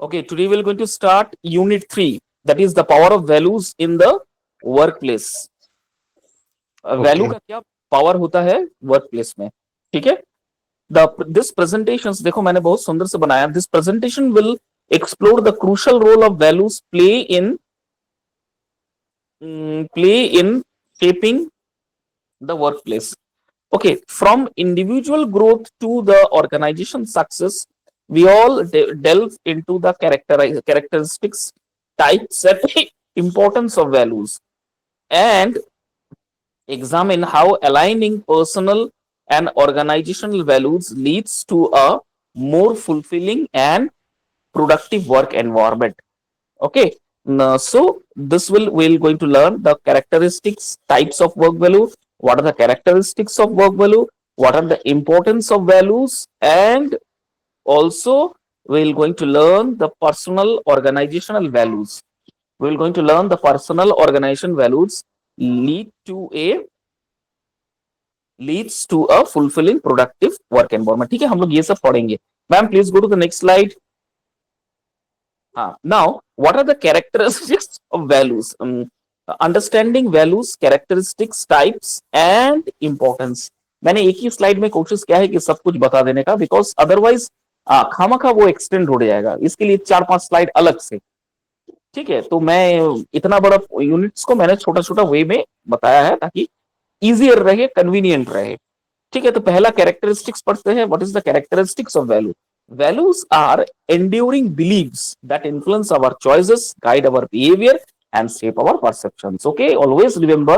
Okay, today we're going to start unit 3, that is the power of values in the workplace. Value Okay. का क्या power होता है work place में. ठीक है. द दिस प्रेजेंटेशन देखो मैंने बहुत सुंदर से बनाया. This presentation will explore the crucial role of values play in shaping the workplace. Okay, from individual growth to the organization success, we all delve into the characteristics, types, and importance of values, and examine how aligning personal and organizational values leads to a more fulfilling and productive work environment. Okay. So this we're going to learn the characteristics, types of work value, what are the characteristics of work value, what are the importance of values, and also we're going to learn the personal organizational values. We're going to learn the personal organization values lead to a leads to a fulfilling productive work environment. ठीक है, हम लोग ये सब पढ़ेंगे. Ma'am please go to the next slide. Now, what are the characteristics of values? Understanding values, characteristics, types, and importance. मैंने एक ही slide में कोशिश किया है कि सब कुछ बता देने का, बिकॉज अदरवाइज खामखा वो एक्सटेंड हो जाएगा. इसके लिए 4-5 स्लाइड अलग से. ठीक है, तो मैं इतना बड़ा यूनिट्स को मैंने छोटा छोटा वे में बताया है ताकि इजियर रहे, कन्वीनियंट रहे. ठीक है, तो पहला कैरेक्टरिस्टिक्स पढ़ते हैं. What is the characteristics of value? Values are enduring beliefs that influence our choices, guide our behavior, and shape our perceptions. Okay, always remember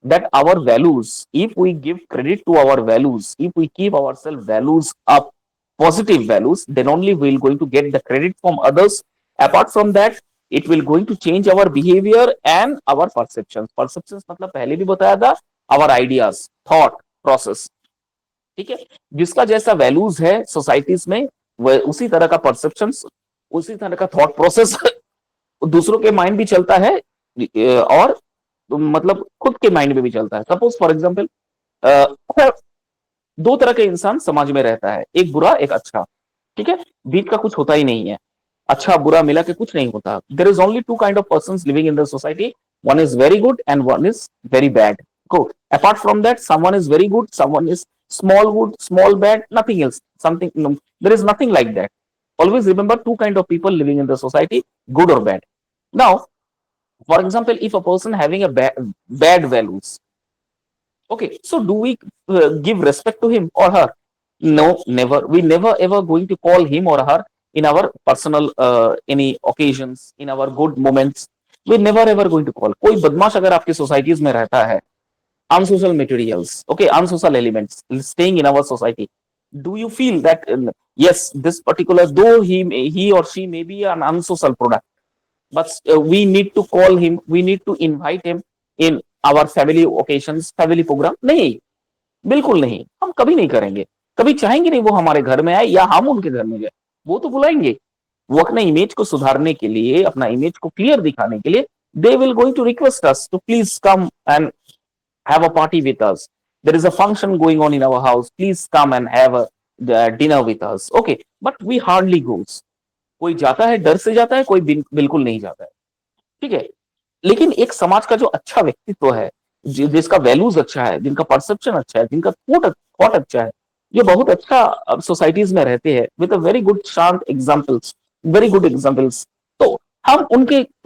that our values, if we give credit to our values, if we keep ourselves values up, positive values, then only we'll going to get the credit from others. Apart from that, it will going to change our behavior and our perceptions. Perceptions मतलब पहले भी बताया था, our ideas, thought process. ठीक है, जिसका जैसा values है सोसाइटीज में, वह उसी तरह का परसेप्शन, उसी तरह का थॉट प्रोसेस दूसरों के माइंड भी चलता है, और मतलब खुद के माइंड में भी चलता है. सपोज फॉर एग्जांपल, दो तरह के इंसान समाज में रहता है, एक बुरा एक अच्छा. ठीक है, बीच का कुछ होता ही नहीं है. अच्छा बुरा मिला के कुछ नहीं होता. There is only two kind of persons living in the society. One is very good and one is very bad. Go. Apart from that, someone is very good, someone is small good, small bad, nothing else. Something, no, there is nothing like that. Always remember two kind of people living in the society, good or bad. Now, for example, if a person having a bad values, okay, so do we give respect to him or her? No, never. We never ever going to call him or her in our personal any occasions, in our good moments. We never ever going to call. कोई बदमाश अगर आपकी societies में रहता है, unsocial materials, okay, unsocial elements staying in our society, do you feel that yes, this particular, though he or she may be an unsocial product, but we need to call him, we need to invite him in our family occasions, family program? नहीं, बिल्कुल नहीं, हम कभी नहीं करेंगे. कभी चाहेंगे नहीं वो हमारे घर में आए या हम उनके घर में जाए. वो तो बुलाएंगे. वो अपने इमेज को सुधारने के लिए, अपना इमेज को क्लियर दिखाने के लिए, they will going to request us to please come and have a party with us. There is a function going on in our house. Please come and have a dinner with us. Okay, but we hardly goes. कोई जाता है, डर से जाता है, कोई बिल्कुल नहीं जाता है. ठीक है, लेकिन एक समाज का जो अच्छा व्यक्तित्व है, जिसका वैल्यूज अच्छा है, जिनका परसेप्शन अच्छा है, जिनका थॉट अच्छा है, ये बहुत अच्छा सोसाइटीज में रहते हैं विद अ वेरी गुड शांत एग्जाम्पल्स, वेरी गुड एग्जाम्पल्स. तो हम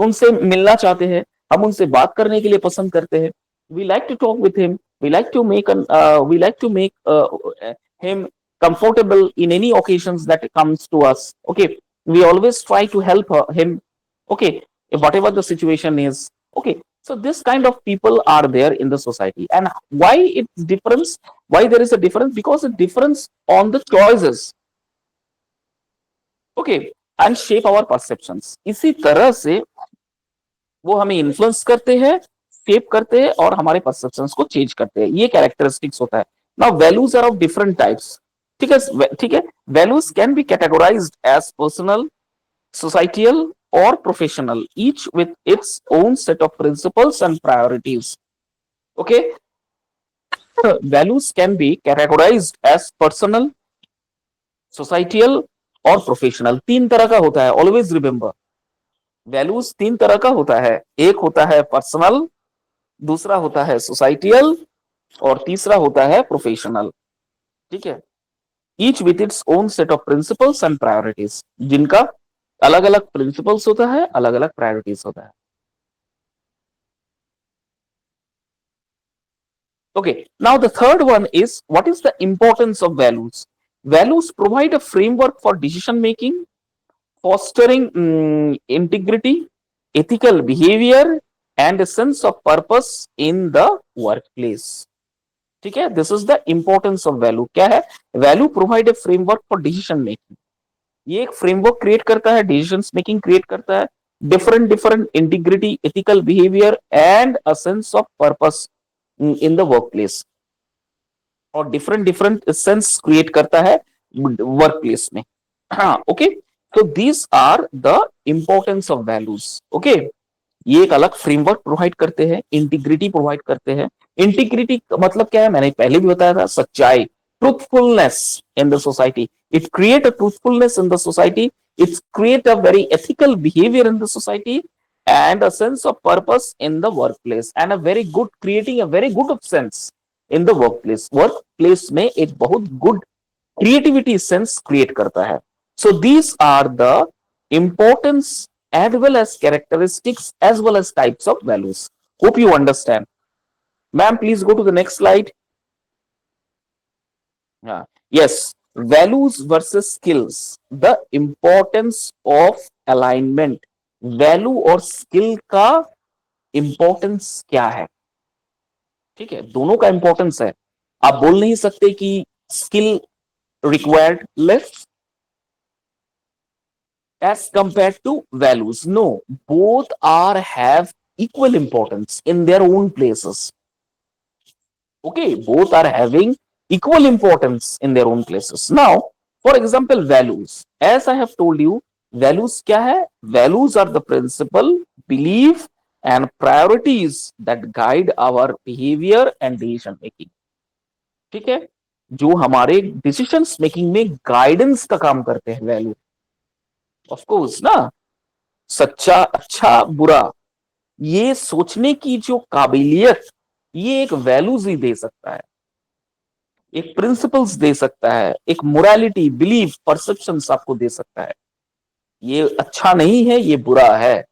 उनसे मिलना चाहते हैं, हम उनसे बात करने के लिए पसंद करते हैं. We like to talk with him. We like to make him comfortable in any occasions that comes to us. Okay, we always try to help him. Okay, whatever the situation is. Okay, so this kind of people are there in the society. And why it's difference? Why there is a difference? Because the difference on the choices. Okay, and shape our perceptions. इसी तरह से वो हमें influence करते हैं, shape करते हैं और हमारे परसेप्शंस को चेंज करते हैं. ये कैरेक्टरिस्टिक्स होता है. Now values are of different types. ठीक है, ठीक है. Values can be categorised as personal, societal, or professional, each with its own set of principles and priorities. Okay, values can be categorized as personal, societal, और professional. तीन तरह का होता है, ऑलवेज रिमेंबर। वैल्यूज तीन तरह का होता है, एक होता है पर्सनल, दूसरा होता है सोसाइटियल, और तीसरा होता है प्रोफेशनल। ठीक है, each with its own set of principles and priorities, जिनका अलग अलग प्रिंसिपल्स होता है, अलग अलग प्रायोरिटीज होता है। Okay, now the third one is, what is the importance of values? Values provide a framework for decision making, fostering integrity, ethical behavior, and a sense of purpose in the workplace. ठीक है, this is the importance of value. क्या है? Value provide a framework for decision making. ये एक framework create करता है, decision making create करता है, different different integrity, ethical behaviour and a sense of purpose in the work place, और different different sense create करता है वर्क प्लेस में। हाँ, ओके, तो these are the importance of values. Okay, ये एक अलग फ्रेमवर्क प्रोवाइड करते हैं, इंटीग्रिटी प्रोवाइड करते हैं। इंटीग्रिटी का मतलब क्या है? मैंने पहले भी बताया था, सच्चाई, truthfulness in the society. It create a truthfulness in the society, it create a very ethical behaviour in the society, and a sense of purpose in the workplace, and a very good, creating a very good sense in the workplace। Workplace में एक बहुत good creativity sense create करता है। So these are the importance as well as characteristics as well as types of values। Hope you understand. Ma'am, please go to the next slide. Yeah. Yes, values versus skills, the importance of alignment। Value और skill का importance क्या है? ठीक है, दोनों का importance है। आप बोल नहीं सकते कि skill required less as compared to values। No, both are have equal importance in their own places। Okay, both are having equal importance in their own places। Now, for example, values, as I have told you, values क्या है? Values are the principle, belief and priorities that guide our behavior and decision making। ठीक है, जो हमारे decision making में guidance का काम करते हैं वैल्यू। ऑफ कोर्स ना, सच्चा, अच्छा, बुरा, ये सोचने की जो काबिलियत, ये एक वैल्यूज ही दे सकता है, एक प्रिंसिपल्स दे सकता है, एक मोरालिटी, बिलीफ, परसेप्शंस आपको दे सकता है। ये अच्छा नहीं है, ये बुरा है।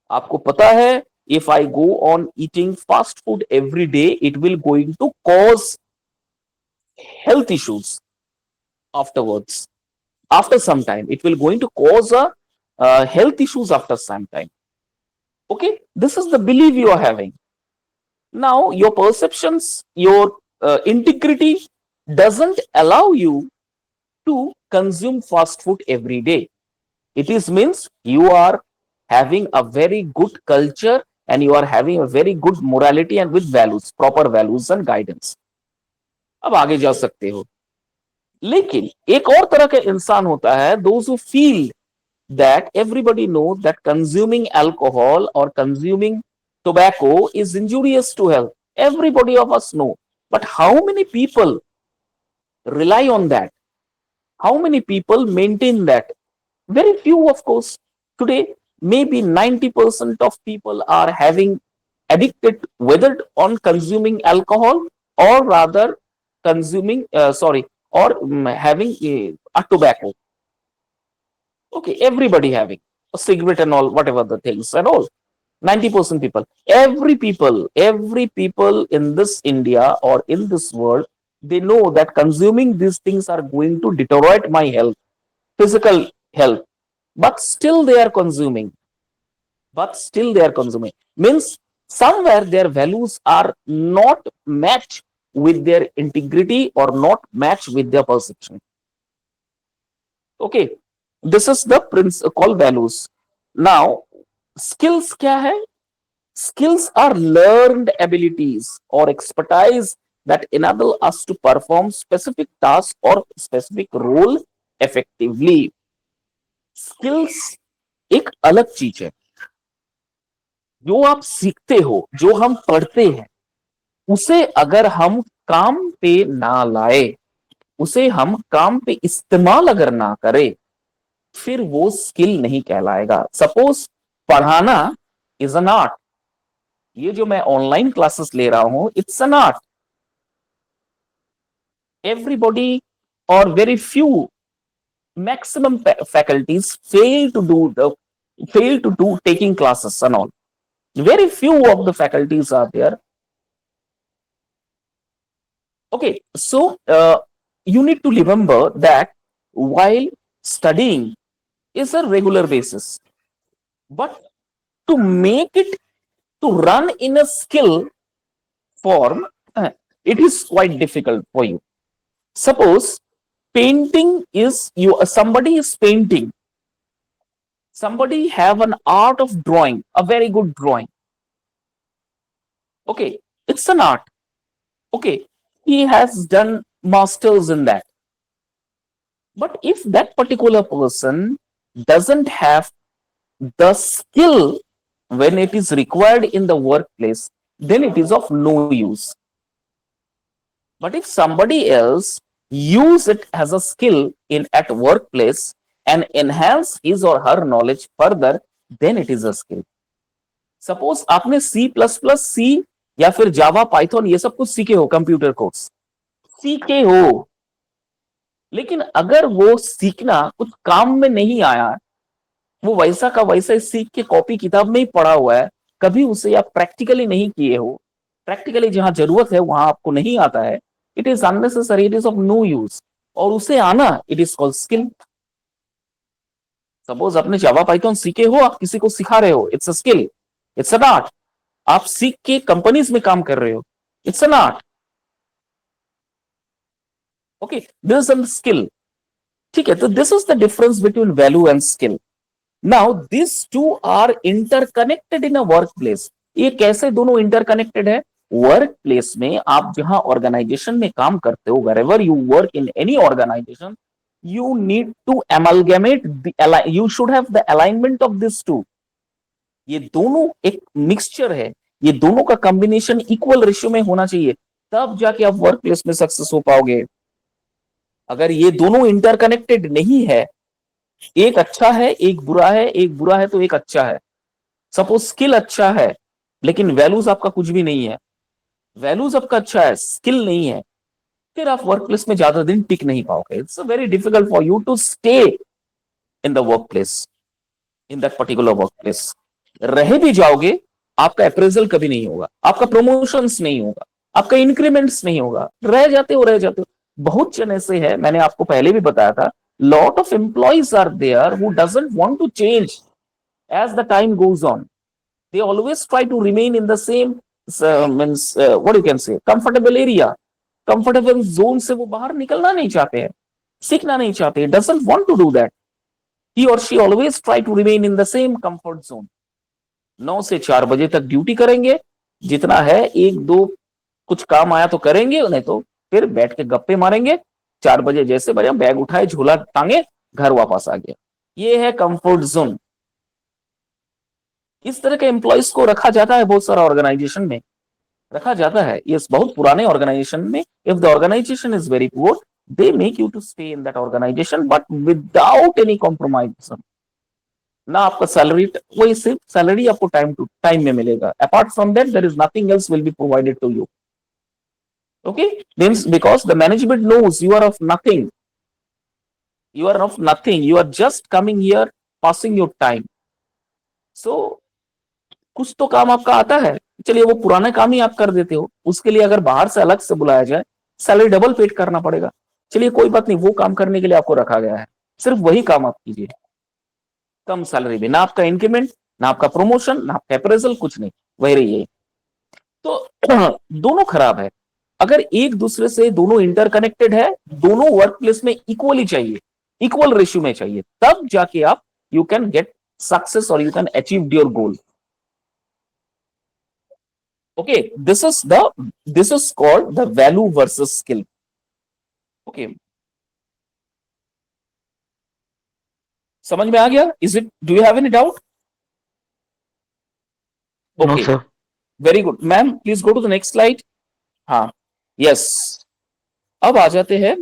आपको पता है, if I go on eating fast food every day, it will going to cause health issues afterwards, after some time it will going to cause a health issues after some time। Okay, this is the belief you are having। now your perceptions, your integrity doesn't allow you to consume fast food every day। It is means you are having a very good culture and you are having a very good morality and with values, proper values and guidance। अब आगे जा सकते हो। लेकिन एक और तरह का इंसान होता है, those who feel that everybody knows that consuming alcohol or consuming tobacco is injurious to health। Everybody of us know, but how many people rely on that? How many people maintain that? Very few, of course। Today, maybe 90% of people are having addicted whether on consuming alcohol or rather consuming, sorry, or having a tobacco। Okay, everybody having a cigarette and all, whatever the things and all, 90% people, every people in this India or in this world, they know that consuming these things are going to deteriorate my health, physical health, but still they are consuming, means somewhere their values are not matched with their integrity or not matched with their perception। Okay, this is the principle called values। now skills क्या है? Skills are learned abilities or expertise that enable us to perform specific tasks or specific role effectively। Skills एक अलग चीज है, जो आप सीखते हो, जो हम पढ़ते हैं, उसे अगर हम काम पे ना लाए, उसे हम काम पे इस्तेमाल अगर ना करें, फिर वो स्किल नहीं कहलाएगा। सपोज पढ़ाना इज एन आर्ट। ये जो मैं ऑनलाइन क्लासेस ले रहा हूं, इट्स एन आर्ट। एवरीबॉडी और very few, maximum faculties fail to do taking classes and all. Very few of the faculties are there. Okay, so you need to remember that while studying is a regular basis, but to make it to run in a skill form, it is quite difficult for you. Suppose painting is you somebody is painting, somebody have an art of drawing, a very good drawing. Okay, it's an art. Okay, he has done masters in that. But if that particular person doesn't have the skill when it is required in the workplace, then it is of no use. But if somebody else use it as a skill in at workplace and enhance his or her knowledge further, then it is a skill. Suppose आपने C plus plus, सी या फिर जावा, Python, ये सब कुछ सीखे हो, computer course सीखे हो, लेकिन अगर वो सीखना कुछ काम में नहीं आया, वो वैसा का वैसा सीख के कॉपी किताब में ही पढ़ा हुआ है, कभी उसे आप प्रैक्टिकली नहीं किए हो, प्रैक्टिकली जहां जरूरत है वहां आपको नहीं आता है, it is unnecessary, it is of no use. और उसे आना, it is called skill. Suppose अपने जावा पाइथन सीखे हो, आप किसी को सिखा रहे हो, it's a skill, it's an art. आप सीख के कंपनीज में काम कर रहे हो, it's an art. Okay, this is skill. ठीक है, तो this is the difference between value and skill. Now this two are interconnected in a work place. ये कैसे दोनों इंटरकनेक्टेड है? वर्क प्लेस में आप जहां ऑर्गेनाइजेशन में काम करते हो, wherever you work in any organisation, you need to amalgamate you should have the alignment of this two। ये दोनों एक मिक्सचर है, ये दोनों का कॉम्बिनेशन इक्वल रेशियो में होना चाहिए, तब जाके आप वर्क प्लेस में सक्सेस हो पाओगे। अगर ये दोनों इंटरकनेक्टेड नहीं है, एक अच्छा है एक बुरा है, एक बुरा है तो एक अच्छा है, सपोज स्किल अच्छा है लेकिन वैल्यूज आपका कुछ भी नहीं है, वैल्यूज आपका अच्छा है, स्किल नहीं है, फिर आप वर्क प्लेस में ज्यादा दिन टिक नहीं पाओगे। It's very difficult for you to stay in the work place, in that particular work place. रह भी जाओगे, आपका अप्रेजल कभी नहीं होगा, आपका प्रमोशंस नहीं होगा, आपका इंक्रीमेंट्स नहीं होगा, रह जाते हो रह जाते हो। बहुत जन ऐसे है, मैंने आपको पहले भी बताया था, lot of employees are there who doesn't want to change as the time goes on। they always try to remain in the same means what you can say comfortable area, comfortable zone से वो बाहर निकलना नहीं चाहते हैं, सीखना नहीं चाहते, doesn't want to do that। he or she always try to remain in the same comfort zone। 9 से 4 बजे तक ड्यूटी करेंगे, जितना है एक दो कुछ काम आया तो करेंगे, नहीं तो फिर बैठ के गप्पे मारेंगे। 4 बजे जैसे बजे बैग उठाए, झोला टांगे, घर वापस आ गया। ये है कंफर्ट जोन। इस तरह के एम्प्लॉयज को रखा जाता है, बहुत सारा ऑर्गेनाइजेशन में रखा जाता है। ये बहुत पुराने ऑर्गेनाइजेशन में, if the organisation is very poor, they make you to stay in that organisation but without any compromise. ना आपका सैलरी, वही सिर्फ सैलरी आपको टाइम टू टाइम में मिलेगा, apart from that there is nothing else will be provided to you. Okay, means because the management knows you are of nothing, you are of nothing, you are just coming here passing your time। so कुछ तो काम आपका आता है, चलिए वो पुराना काम ही आप कर देते हो, उसके लिए अगर बाहर से अलग से बुलाया जाए, सैलरी डबल पेड करना पड़ेगा। चलिए कोई बात नहीं, वो काम करने के लिए आपको रखा गया है, सिर्फ वही काम आप कीजिए, कम सैलरी में, ना आपका इंक्रीमेंट, ना आपका प्रमोशन, ना आपका अप्रेजल, कुछ नहीं, वही रहिए। तो दोनों खराब है। अगर एक दूसरे से दोनों इंटरकनेक्टेड है, दोनों वर्क प्लेस में इक्वली चाहिए, इक्वल रेशियो में चाहिए, तब जाके आप यू कैन गेट सक्सेस और you can achieve your goal. Okay, this is called the value versus skill. Okay, समझ में आ गया? Is it, do you have any doubt? No, okay, sir. Very good ma'am, please go to the next slide. हाँ, yes, अब आ जाते हैं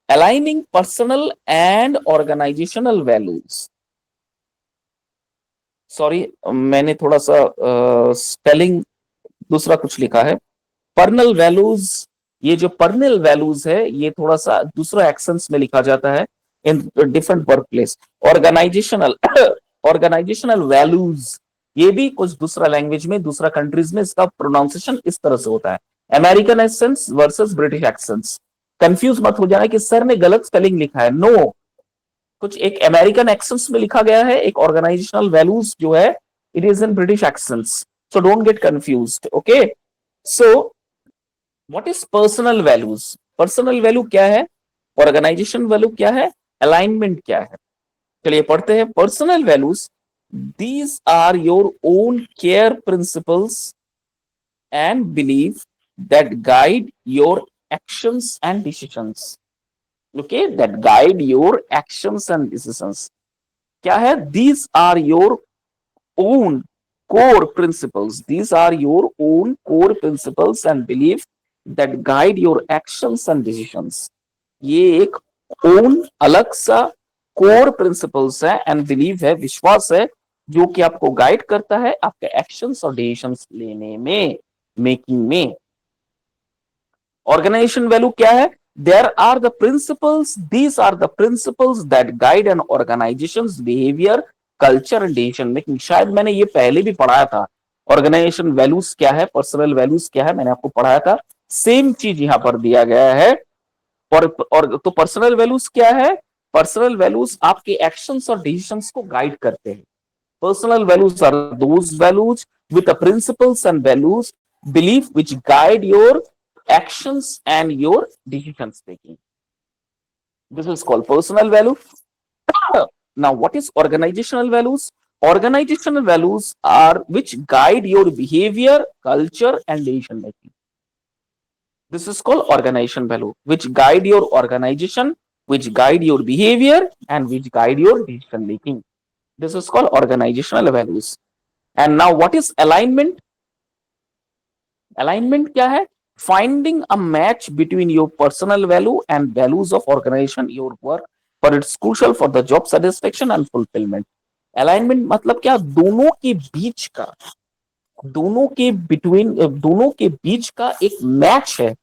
Aligning personal and organizational values. Sorry, मैंने थोड़ा सा स्पेलिंग दूसरा कुछ लिखा है. पर्सनल वैल्यूज, ये जो पर्सनल वैल्यूज है ये थोड़ा सा दूसरा एक्सेंस में लिखा जाता है in different work place. Organisational organisational values, ये भी कुछ दूसरा लैंग्वेज में, दूसरा कंट्रीज में इसका प्रोनाउंसिएशन इस तरह से होता है. American accents versus British accents. Confuse मत हो जाना कि सर ने गलत स्पेलिंग लिखा है. नो no, कुछ एक अमेरिकन एक्सेंस में लिखा गया है, एक ऑर्गेनाइजेशनल वैल्यूज जो है it is in British accents. So don't get confused. Okay, so what is personal values? Personal value क्या है, ऑर्गेनाइजेशन वैल्यू क्या है, अलाइनमेंट क्या है? चलिए पढ़ते हैं. Personal values, these are your own care principles and believe that guide your actions and decisions. Okay, that guide your actions and decisions. क्या है? These are your own core principles. These are your own core principles and belief that guide your actions and decisions. ये एक own अलग सा core principles है and belief है, विश्वास है, जो कि आपको गाइड करता है आपके actions और decisions लेने में, making में. Organization value क्या है? There are the principles, these are the principles that guide an organization's behavior, culture and decision making. शायद मैंने ये पहले भी पढ़ाया था. ऑर्गेनाइजेशन वैल्यूज क्या है, पर्सनल वैल्यूज क्या है, मैंने आपको पढ़ाया था. सेम चीज यहां पर दिया गया है. और तो पर्सनल वैल्यूज क्या है? पर्सनल वैल्यूज आपके एक्शंस और डिसीजंस को गाइड करते हैं. Personal values are those values with principles and values belief which guide your actions and your decisions making. This is called personal value. Now, what is organizational values? Organizational values are which guide your behavior, culture, and decision making. This is called organization value, which guide your organization, which guide your behavior, and which guide your decision making. This is called organizational values. And now, what is alignment? Alignment क्या है? Finding a match between your personal value and values of organization, your work, for it's crucial for the job satisfaction and fulfillment. Alignment मतलब क्या? दोनों के बीच का, दोनों के between, दोनों के बीच का एक मैच है,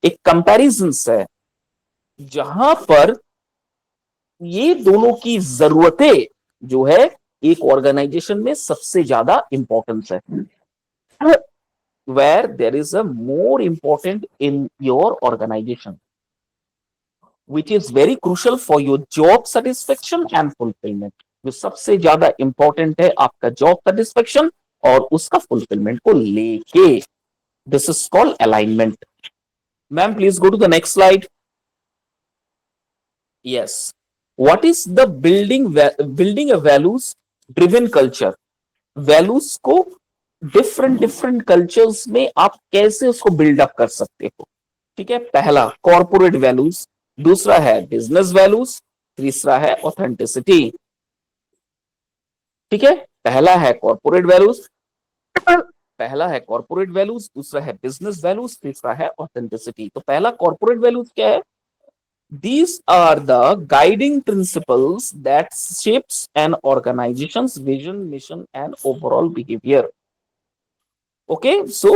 एक कंपैरिजन है, जहां पर ये दोनों की जरूरतें जो है एक ऑर्गेनाइजेशन में सबसे ज्यादा इंपॉर्टेंस है. where there is a more important in your organization, which is very crucial for your job satisfaction and fulfillment. जो सबसे ज्यादा इंपॉर्टेंट है आपका जॉब सेटिस्फेक्शन और उसका फुलफिलमेंट को लेके. This is called alignment. Ma'am please go to the next slide. Yes, what is the building a values driven culture? Values को डिफरेंट डिफरेंट कल्चर्स में आप कैसे उसको बिल्डअप कर सकते हो. ठीक है, पहला कॉर्पोरेट वैल्यूज, दूसरा है बिजनेस वैल्यूज, तीसरा है ऑथेंटिसिटी. ठीक है, पहला है कॉर्पोरेट वैल्यूज, दूसरा है बिजनेस वैल्यूज, तीसरा है ऑथेंटिसिटी. तो पहला कॉर्पोरेट वैल्यूज क्या है? These are the guiding principles that shapes an organization's vision, mission, and overall behavior. Okay, so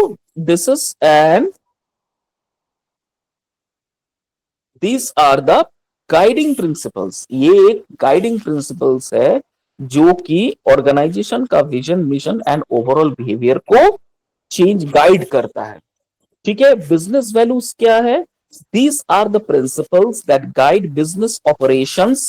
this is an these are the guiding principles. ये एक guiding principles है जो कि ऑर्गेनाइजेशन का vision, mission and overall behaviour को change guide करता है. ठीक है, बिजनेस वैल्यूज क्या है? These are the principles that guide business operations,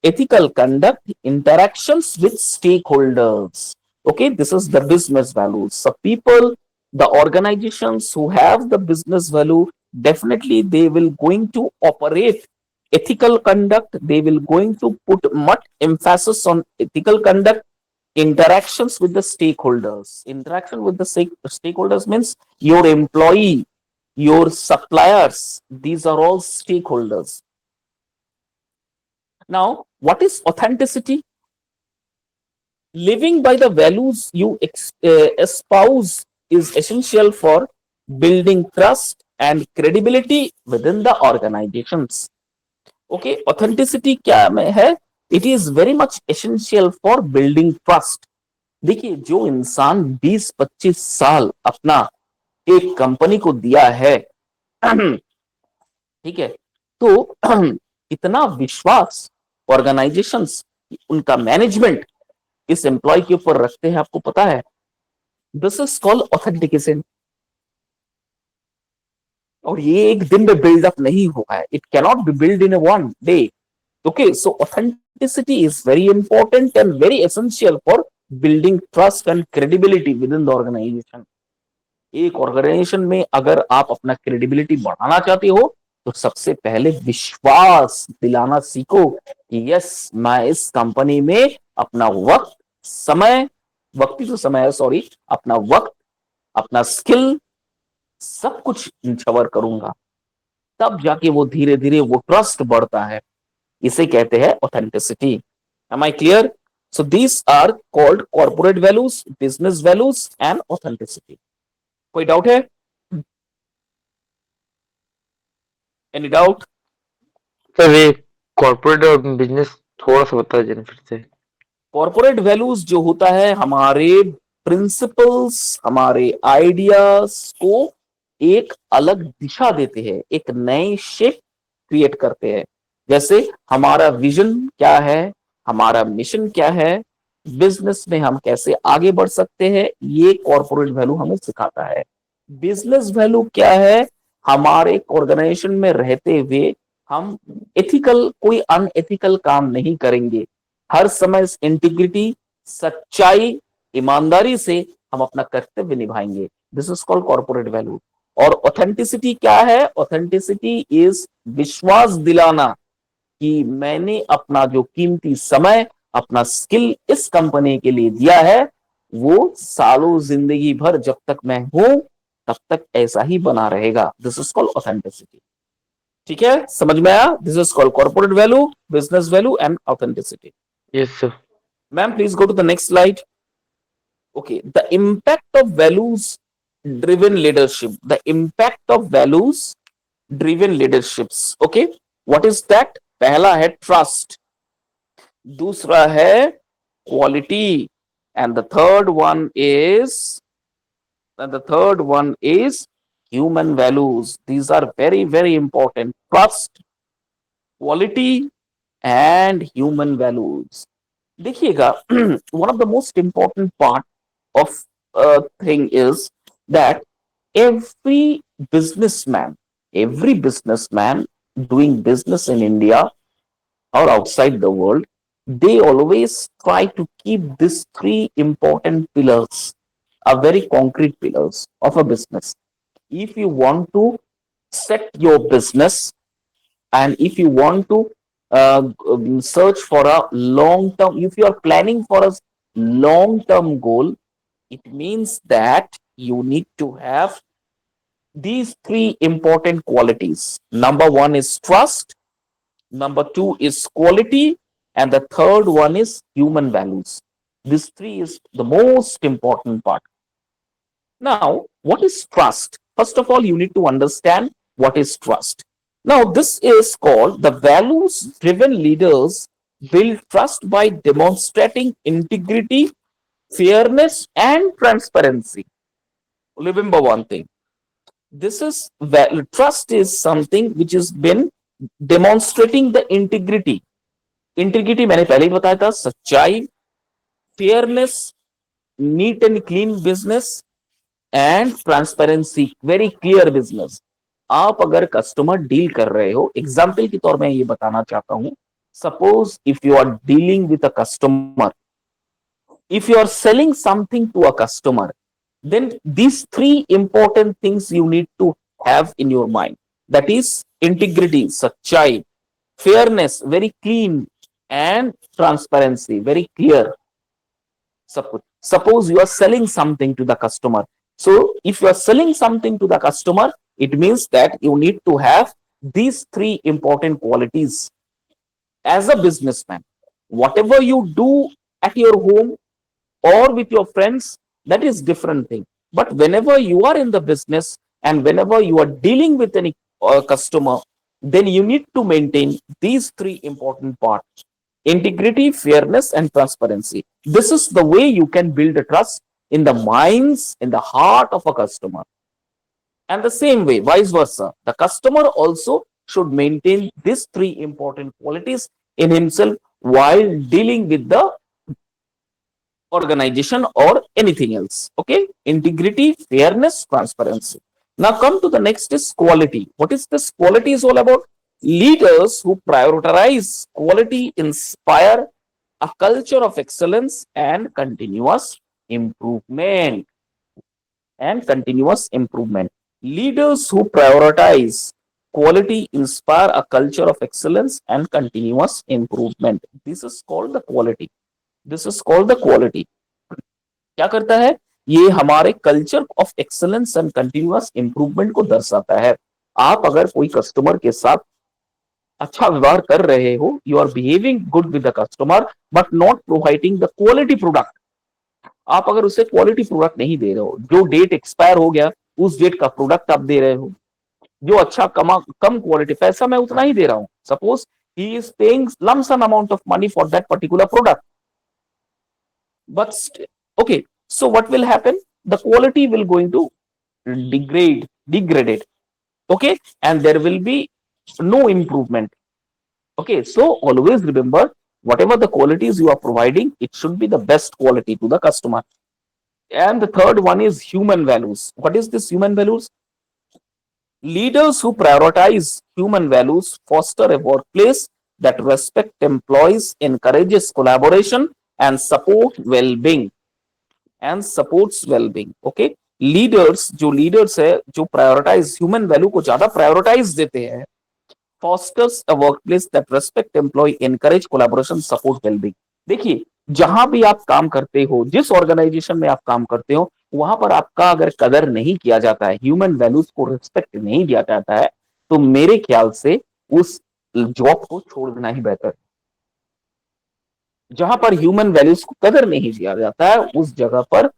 ethical conduct, interactions with stakeholders. Okay, this is the business values. So people, the organizations who have the business value, definitely they will going to operate ethical conduct. They will going to put much emphasis on ethical conduct. Interactions with the stakeholders. Interaction with the stakeholders means your employee, your suppliers. These are all stakeholders. Now, what is authenticity? Living by the values you espouse is essential for building trust and credibility within the organizations. Okay, authenticity क्या में है? It is very much essential for building trust. देखिए, जो इंसान 20-25 साल अपना एक company को दिया है, ठीक है, तो इतना विश्वास ऑर्गेनाइजेशंस, उनका मैनेजमेंट इस एम्प्लॉय के ऊपर रखते हैं, आपको पता है, दिस इज कॉल्ड ऑथेंटिकेशन। और ये एक दिन में बिल्डअप नहीं हुआ है, it cannot be build in one day. Okay, so authenticity is very important and very essential for building trust and credibility with in the organisation. एक ऑर्गेनाइजेशन में अगर आप अपना क्रेडिबिलिटी बढ़ाना चाहते हो, तो सबसे पहले विश्वास दिलाना सीखो कि यस, मैं इस कंपनी में अपना वक्त, समय, वक्त ही तो समय है, सॉरी, अपना वक्त, अपना स्किल, सब कुछ इंश्योर करूंगा। तब जाके वो धीरे धीरे वो ट्रस्ट बढ़ता है। इसे कहते हैं authenticity. Am I clear? So these are called corporate values, business values and authenticity. कोई डाउट है? Any doubt? सर ये कॉर्पोरेट और बिजनेस थोड़ा सा बता दीजिए फिर से। कॉर्पोरेट वैल्यूज जो होता है, हमारे प्रिंसिपल्स, हमारे आइडियाज को एक अलग दिशा देते हैं, एक नई शेप क्रिएट करते हैं। जैसे हमारा विजन क्या है, हमारा मिशन क्या है, बिजनेस में हम कैसे आगे बढ़ सकते हैं, ये कॉर्पोरेट वैल्यू हमें सिखाता है। बिजनेस वैल्यू क्या है? हमारे ऑर्गेनाइजेशन में रहते हुए हम एथिकल, कोई अनएथिकल काम नहीं करेंगे। हर समय इंटीग्रिटी, सच्चाई, ईमानदारी से हम अपना कर्तव्य निभाएंगे। This is called corporate value. और ऑथेंटिसिटी क्या है? ऑथेंटिसिटी इज विश्वास दिलाना कि मैंने अपना जो कीमती समय, अपना स्किल इस कंपनी के लिए दिया है, वो सालों जिंदगी भर जब तक मैं हूं, तब तक ऐसा ही बना रहेगा। This is called authenticity. ठीक है, समझ में आया? This is called corporate value, business value and authenticity. Yes sir. Ma'am please go to the next slide. Okay, the impact of values driven leadership, the impact of values driven leaderships. Okay, what is that? पहला है trust, दूसरा है quality, and the third one is human values. These are very very important: trust, quality and human values. देखिएगा, one of the most important part of thing is that every businessman, every businessman doing business in India or outside the world, they always try to keep these three important pillars, are very concrete pillars of a business. If you want to set your business, and if you want to search for a long term, if you are planning for a long term goal, it means that you need to have these three important qualities. Number one is trust, number two is quality, and the third one is human values. This three is the most important part. Now, what is trust? First of all, you need to understand what is trust. Now, this is called the values driven leaders build trust by demonstrating integrity, fairness, and transparency. Remember one thing, this is trust is something which has been demonstrating the integrity. Integrity मैंने पहले ही बताया था, सच्चाई, fairness, neat and clean business and transparency, very clear business. आप अगर customer deal कर रहे हो, एग्जाम्पल के तौर में ये बताना चाहता हूं, suppose if you are dealing with a customer, if you are selling something to a customer, then these three important things you need to have in your mind. That is integrity, sachai, fairness, very clean, and transparency, very clear. Suppose you are selling something to the customer. So if you are selling something to the customer, it means that you need to have these three important qualities as a businessman. Whatever you do at your home or with your friends, that is different thing. But whenever you are in the business and whenever you are dealing with any customer, then you need to maintain these three important parts: integrity, fairness, and transparency. This is the way you can build a trust in the minds, in the heart of a customer. And the same way, vice versa, the customer also should maintain these three important qualities in himself while dealing with the organization or anything else. Okay, integrity, fairness, transparency. Now come to the next is quality. What is this quality is all about? Leaders who prioritize quality inspire a culture of excellence and continuous improvement. And continuous improvement. Leaders who prioritize quality inspire a culture of excellence and continuous improvement. This is called the quality. This is called the quality. क्या करता है? ये हमारे culture of excellence and continuous improvement को दर्शाता है. आप अगर कोई कस्टमर के साथ अच्छा व्यवहार कर रहे हो, you are behaving good with the customer but not providing the quality product. आप अगर उसे क्वालिटी प्रोडक्ट नहीं दे रहे हो, जो डेट एक्सपायर हो गया उस डेट का प्रोडक्ट आप दे रहे हो, जो अच्छा कम क्वालिटी, पैसा मैं उतना ही दे रहा हूं. Suppose he is paying lump sum amount of money for that particular product, but okay, so what will happen? The quality will going to degrade it. Okay, and there will be no improvement. Okay, so always remember, whatever the qualities you are providing, it should be the best quality to the customer. And the third one is human values. What is this human values? Leaders who prioritize human values foster a workplace that respect employees, encourages collaboration, and support well-being. And supports well-being. Okay, leaders जो leaders है, जो prioritise human value को ज्यादा prioritise देते हैं, fosters a workplace that respect employ, encourage collaboration, support wellbeing. देखिए, जहां भी आप काम करते हो, जिस ऑर्गेनाइजेशन में आप काम करते हो, वहां पर आपका अगर कदर नहीं किया जाता है, ह्यूमन वैल्यूज को रिस्पेक्ट नहीं दिया जाता है, तो मेरे ख्याल से उस जॉब को छोड़ देना ही बेहतर. जहां पर ह्यूमन वैल्यूज को कदर नहीं दिया जाता है, उस जगह पर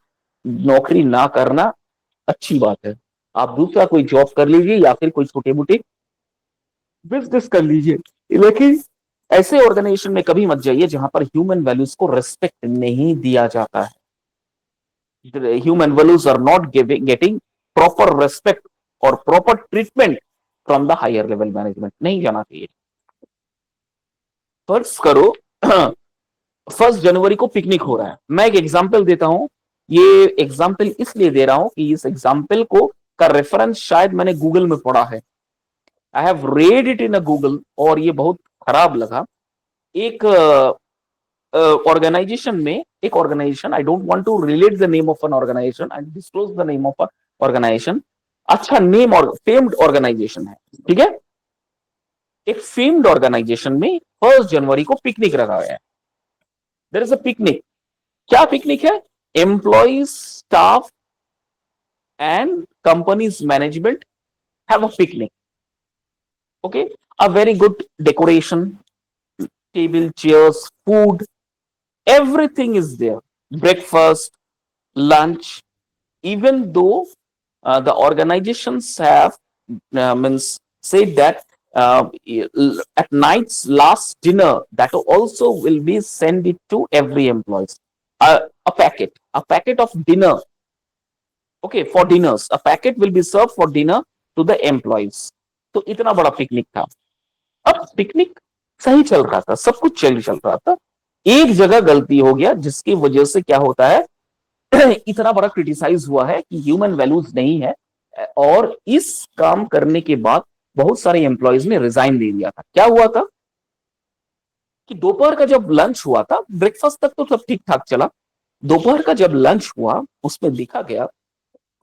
नौकरी ना करना अच्छी बात है. आप दूसरा कोई जॉब कर लीजिए या फिर कोई छोटे मोटे बिजनेस कर लीजिए, लेकिन ऐसे ऑर्गेनाइजेशन में कभी मत जाइए जहां पर ह्यूमन वैल्यूज को रेस्पेक्ट नहीं दिया जाता है. Human values are not getting proper respect और proper treatment from the higher level management. नहीं जाना चाहिए. फर्ज करो 1 जनवरी को पिकनिक हो रहा है. मैं एक एग्जाम्पल देता हूं. ये एग्जाम्पल इसलिए दे रहा हूं कि इस एग्जाम्पल को का रेफरेंस शायद मैंने गूगल में पढ़ा है. I have read it in a Google और ये बहुत खराब लगा. एक ऑर्गेनाइजेशन में, एक organisation, I don't want to relate the name of an organisation and disclose the name of organisation. अच्छा नेम और फेम्ड ऑर्गेनाइजेशन है, ठीक है. एक फेम्ड ऑर्गेनाइजेशन में 1 जनवरी को पिकनिक रखा गया है. There is a picnic. क्या पिकनिक है? Employees, staff and companies management have a picnic. Okay, a very good decoration, table, chairs, food, everything is there. Breakfast, lunch. Even though the organizations have means said that at night's last dinner that also will be sent it to every employees. A packet of dinner. Okay, for dinners, a packet will be served for dinner to the employees. तो इतना बड़ा picnic था. अब picnic सही चल रहा था, सब कुछ चल रहा था. एक जगह गलती हो गया जिसकी वजह से क्या होता है, इतना बड़ा क्रिटिसाइज हुआ है कि ह्यूमन वैल्यूज नहीं है. और इस काम करने के बाद बहुत सारे एम्प्लॉयज ने रिजाइन दे दिया था. क्या हुआ था कि दोपहर का जब लंच हुआ था, ब्रेकफास्ट तक तो सब ठीक ठाक चला, दोपहर का जब लंच हुआ उसमें देखा गया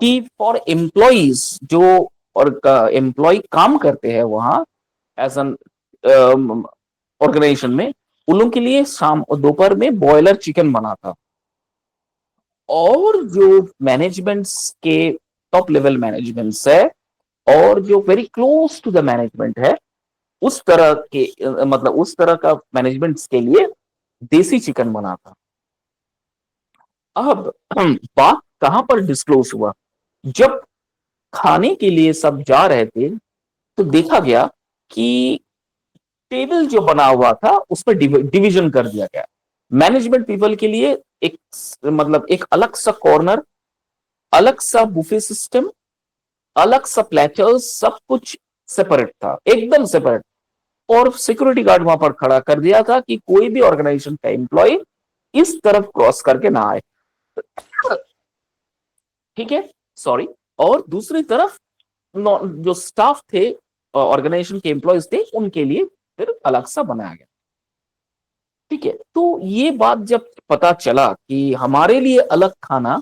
कि फॉर एम्प्लॉयज, जो और एम्प्लॉय काम करते हैं वहां एज एन ऑर्गेनाइजेशन में, उन लोगों के लिए शाम और दोपहर में बॉयलर चिकन बना था. और जो मैनेजमेंट्स के टॉप लेवल मैनेजमेंट्स है और जो very close to the management है, उस तरह के मतलब उस तरह का मैनेजमेंट्स के लिए देसी चिकन बना था. अब बात कहां पर डिस्क्लोज हुआ? जब खाने के लिए सब जा रहे थे तो देखा गया कि टेबल जो बना हुआ था उसमें डिवीजन कर दिया गया। मैनेजमेंट पीपल के लिए एक मतलब एक अलग सा कॉर्नर, अलग सा बुफे सिस्टम, अलग सा प्लेटर्स, सब कुछ सेपरेट था, एकदम सेपरेट। और सिक्योरिटी गार्ड वहां पर खड़ा कर दिया था कि कोई भी ऑर्गेनाइजेशन का एम्प्लॉय इस तरफ क्रॉस करके ना आए। ठीक है, सॉरी। और दूसरी तरफ जो स्टाफ थे, ऑर्गेनाइजेशन के एम्प्लॉयज थे, उनके लिए फिर अलग सा बनाया गया। ठीक है, तो ये बात जब पता चला कि हमारे लिए अलग खाना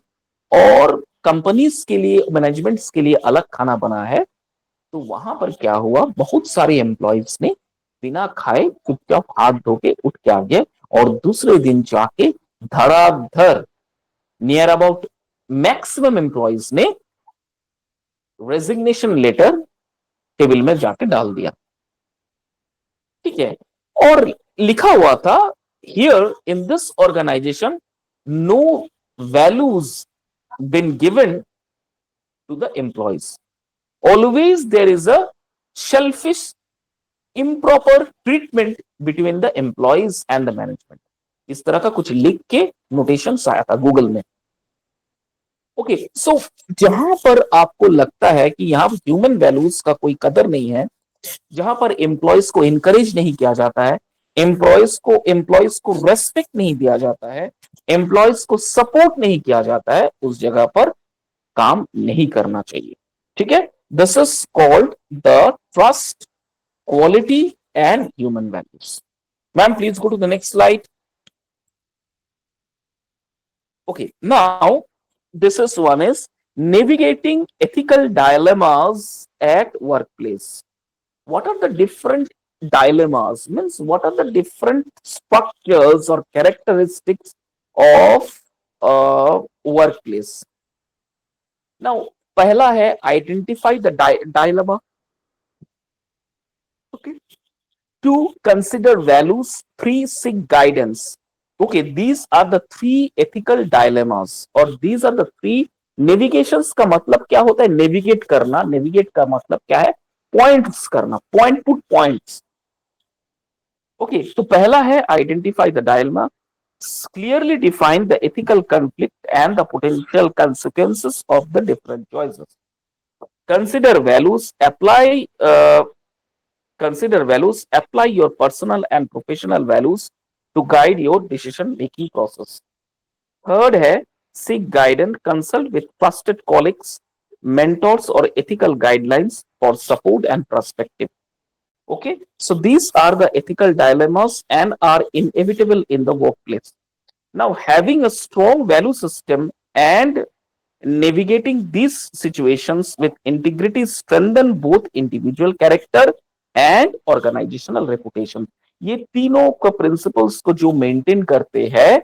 और कंपनीज के लिए, मैनेजमेंट्स के लिए अलग खाना बना है, तो वहां पर क्या हुआ, बहुत सारे एम्प्लॉयज ने बिना खाए चुपचाप हाथ धो के उठ के आ गए और दूसरे दिन जाके धड़ाधड़ नियर अबाउट मैक्सिमम एम्प्लॉयज ने रेजिग्नेशन लेटर टेबल में जाके डाल दिया। ठीक है, और लिखा हुआ था, here in this organisation no values been given to the employees, always there is a selfish improper treatment between the employees and the management. इस तरह का कुछ लिख के नोटेशन आया था गूगल में। ओके, सो जहां पर आपको लगता है कि यहां ह्यूमन वैल्यूज का कोई कदर नहीं है, जहां पर एम्प्लॉयज को इनकरेज नहीं किया जाता है, एम्प्लॉयज को रेस्पेक्ट नहीं दिया जाता है, एम्प्लॉयज को सपोर्ट नहीं किया जाता है, उस जगह पर काम नहीं करना चाहिए। ठीक है, this is called the trust, quality and human values. Ma'am, please go to the next slide. Okay, now this is one is navigating ethical dilemmas at workplace. What are the different dilemmas? Means what are the different structures or characteristics of workplace? Now, पहला है identify the dilemma. Okay. Two, consider values. Three, seek guidance. Okay, these are the three ethical dilemmas, और these are the three navigations का मतलब क्या होता है, navigate करना। Navigate का मतलब क्या है, पॉइंट्स करना, पॉइंट पुट पॉइंट्स। ओके, तो पहला है identify the dilemma, clearly define the ethical conflict and the potential consequences of the different choices. Consider values, consider values, apply your personal and professional values to guide your decision making process. Third है seek guidance, consult with trusted colleagues, mentors or ethical guidelines for support and perspective. Okay, so these are the ethical dilemmas and are inevitable in the workplace. Now, having a strong value system and navigating these situations with integrity strengthen both individual character and organisational reputation. ये तीनों का principles को जो maintain करते हैं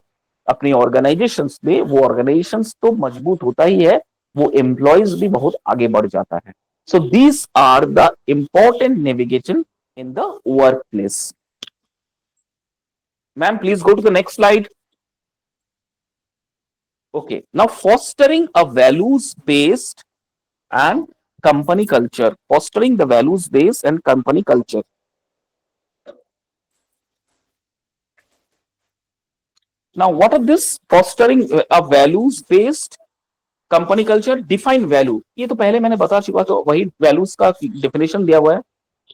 अपनी organisations में, वो ऑर्गेनाइजेशंस तो मजबूत होता ही है, वो एम्प्लॉयज भी बहुत आगे बढ़ जाता है। So these are the important navigation in the work place. Ma'am, please go to the next slide. Okay, now fostering a values based and company culture, fostering the values based and company culture. Now, what are this fostering a values based company culture? Define value, ये तो पहले मैंने बता चुका, तो वही values का definition दिया हुआ है।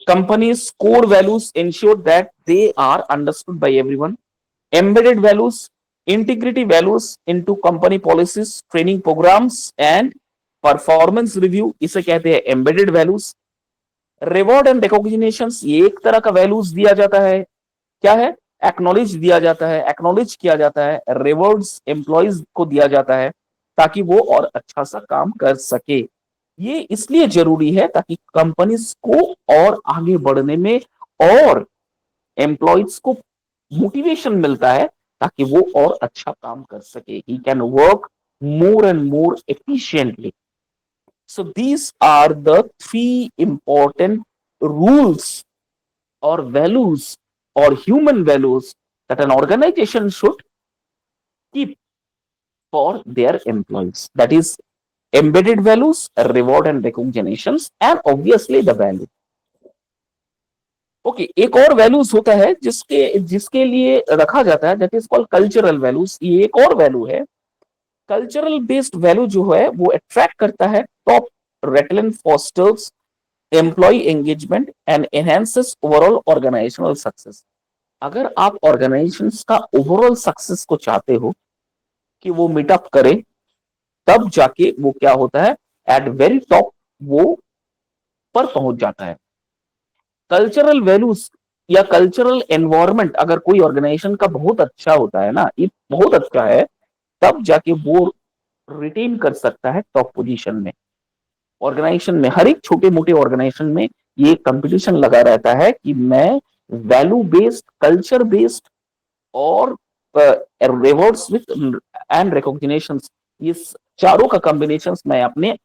Companies core values ensure that they are understood by everyone. Embedded values, integrity values into company policies, training programmes and performance review, इसे कहते हैं embedded values. Reward and recognition, ये एक तरह का वैल्यूज दिया जाता है, क्या है, एक्नॉलेज दिया जाता है, एक्नॉलेज किया जाता है, रिवॉर्ड्स एम्प्लॉयज को दिया जाता है ताकि वो और अच्छा सा काम कर सके। ये इसलिए जरूरी है ताकि कंपनीज को और आगे बढ़ने में और एम्प्लॉयज को मोटिवेशन मिलता है ताकि वो और अच्छा काम कर सके, he can work more and more efficiently. So these are the three important rules or values or human values that an organization should keep for their employees. That is embedded values, reward and recognitions, and obviously the value. Okay एक और values होता है जिसके जिसके लिए रखा जाता है, that is called cultural values. ये एक और वैल्यू है। कल्चरल बेस्ड वैल्यू जो है वो अट्रैक्ट करता है top talent, fosters employ engagement and enhances overall organisational success. अगर आप ऑर्गेनाइजेशन का ओवरऑल सक्सेस को चाहते हो कि वो मीटअप करे, तब जाके वो क्या होता है, एट वेरी टॉप वो पर पहुंच जाता है। कल्चरल वैल्यूज या कल्चरल एनवायरनमेंट अगर कोई ऑर्गेनाइजेशन का बहुत अच्छा होता है ना, ये बहुत अच्छा है, तब जाके वो रिटेन कर सकता है टॉप पोजीशन में। ऑर्गेनाइजेशन में, हर एक छोटे मोटे ऑर्गेनाइजेशन में ये कंपटीशन लगा रहता है कि मैं वैल्यू बेस्ड, कल्चर बेस्ड और रिवॉर्ड्स विथ एंड रिकॉग्निशन, ये चारों का कॉम्बिनेशन मैं अपने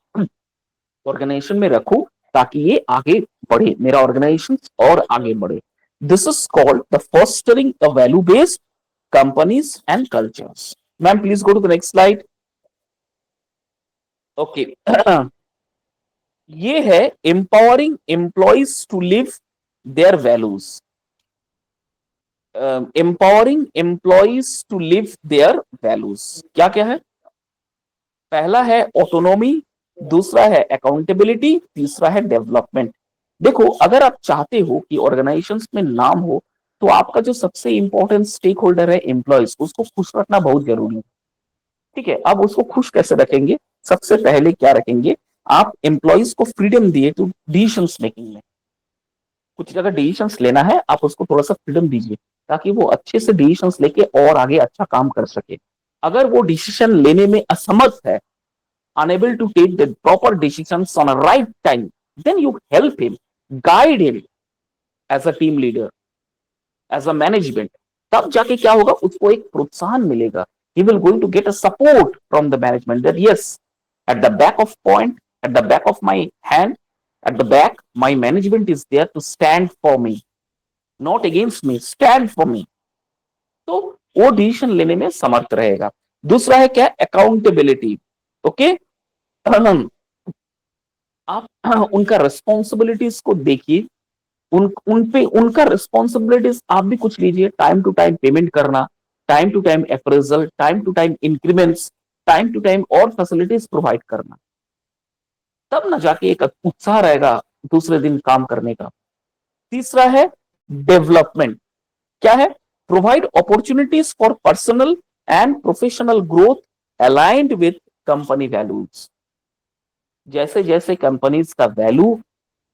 ऑर्गेनाइजेशन में रखूं ताकि ये आगे बढ़े, मेरा ऑर्गेनाइजेशन और आगे बढ़े। This is called the fostering the value based companies and cultures. Ma'am please go to the next slide. Okay ये है empowering employees to live their values. Empowering employees to live their values क्या क्या है? पहला है autonomy, दूसरा है accountability, तीसरा है डेवलपमेंट। देखो अगर आप चाहते हो कि ऑर्गेनाइजेशंस में नाम हो, तो आपका जो सबसे इंपॉर्टेंट स्टेक होल्डर है एम्प्लॉयज, उसको खुश रखना बहुत जरूरी है। ठीक है, अब उसको खुश कैसे रखेंगे? सबसे पहले क्या रखेंगे, आप एम्प्लॉयज को फ्रीडम दिए टू डिसीजन मेकिंग में। कुछ जगह डिसीजंस लेना है, आप उसको थोड़ा सा फ्रीडम दीजिए ताकि वो अच्छे से डिसीजंस लेके और आगे अच्छा काम कर सके। अगर वो डिसीजन लेने में असमर्थ है, unable to take the proper decisions on a right time, then you help him, guide him as a team leader, as a management। तब जाके क्या होगा, उसको एक प्रोत्साहन मिलेगा। He will going to get a support from the management that yes, at the back of point, at the back of my hand, at the back, my management is there to stand for me, not against me, stand for me। तो वो decision लेने में समर्थ रहेगा। दूसरा है क्या, accountability. Okay आप उनका रिस्पॉन्सिबिलिटीज को देखिए, उन पे उनका रिस्पॉन्सिबिलिटीज आप भी कुछ लीजिए, टाइम टू टाइम पेमेंट करना, time to time appraisal, time to time increments, time to time और फैसिलिटीज प्रोवाइड करना। तब ना जाके एक उत्साह रहेगा दूसरे दिन काम करने का। तीसरा है डेवलपमेंट। क्या है, provide opportunities for personal and professional growth aligned with company values. जैसे जैसे कंपनीज का वैल्यू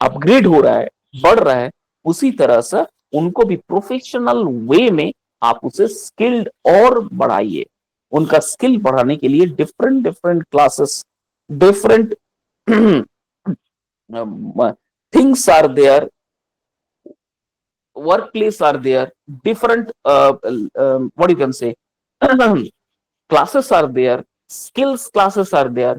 अपग्रेड हो रहा है, बढ़ रहा है, उसी तरह से उनको भी प्रोफेशनल वे में आप उसे स्किल्ड और बढ़ाइए। उनका स्किल बढ़ाने के लिए different different classes, different things are there, workplace are there, different what you can say classes are there, skills classes are there,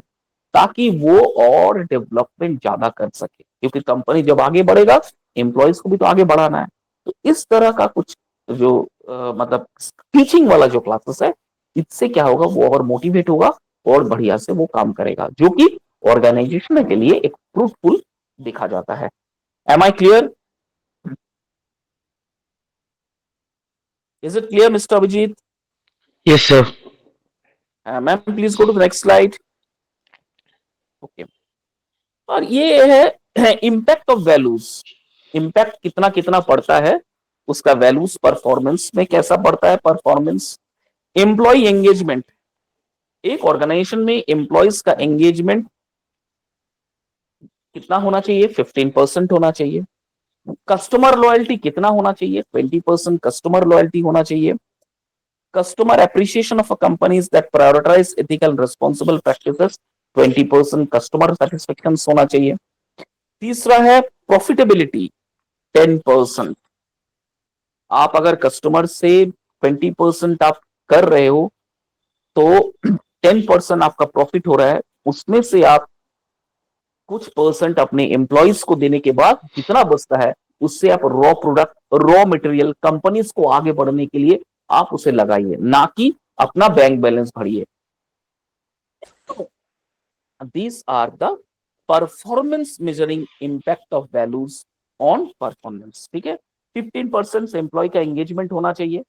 ताकि वो और डेवलपमेंट ज्यादा कर सके, क्योंकि कंपनी जब आगे बढ़ेगा, एम्प्लॉयज को भी तो आगे बढ़ाना है। तो इस तरह का कुछ जो मतलब टीचिंग वाला जो क्लासेस है, इससे क्या होगा, वो और मोटिवेट होगा और बढ़िया से वो काम करेगा, जो कि ऑर्गेनाइजेशन के लिए एक फ्रूटफुल देखा जाता है। Am I clear? Is it clear mister Abhijit? Yes, sir. Ma'am please go to the next slide. Okay, और ये है इम्पैक्ट ऑफ वैल्यूज। इम्पैक्ट कितना कितना पड़ता है उसका, वैल्यूज परफॉर्मेंस में कैसा पड़ता है परफॉर्मेंस। एम्प्लॉय एंगेजमेंट, एक ऑर्गेनाइजेशन में एम्प्लॉयज का एंगेजमेंट कितना होना चाहिए, 15% होना चाहिए। कस्टमर लॉयल्टी कितना होना चाहिए, 20% कस्टमर लॉयल्टी होना चाहिए। Customer appreciation of a companies that prioritise ethical responsible practices, 20% customer satisfaction होना चाहिए। तीसरा है प्रॉफिटेबिलिटी, 10%। आप अगर कस्टमर से 20% आप कर रहे हो, तो 10% आपका प्रॉफिट हो रहा है, उसमें से आप कुछ परसेंट अपने एम्प्लॉयज को देने के बाद जितना बचता है, उससे आप raw product, raw material companies को आगे बढ़ने के लिए आप उसे लगाइए, ना कि अपना बैंक बैलेंस भरिए। These are the performance measuring impact of values on performance। ठीक है, 15% एम्प्लॉय का एंगेजमेंट होना चाहिए,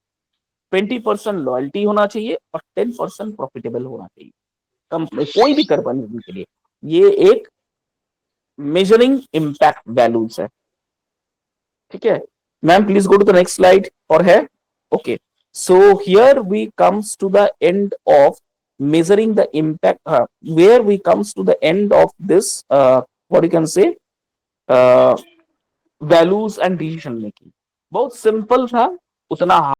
20% लॉयल्टी होना चाहिए और 10% प्रॉफिटेबल होना चाहिए कंपनी, कोई भी कंपनी के लिए। ये एक मेजरिंग इम्पैक्ट वैल्यूज है। ठीक है ma'am, please go to the next slide. और है okay, so here we comes to the end of measuring the impact, where we comes to the end of this, what you can say, values and decision making. बहुत simple था, उतना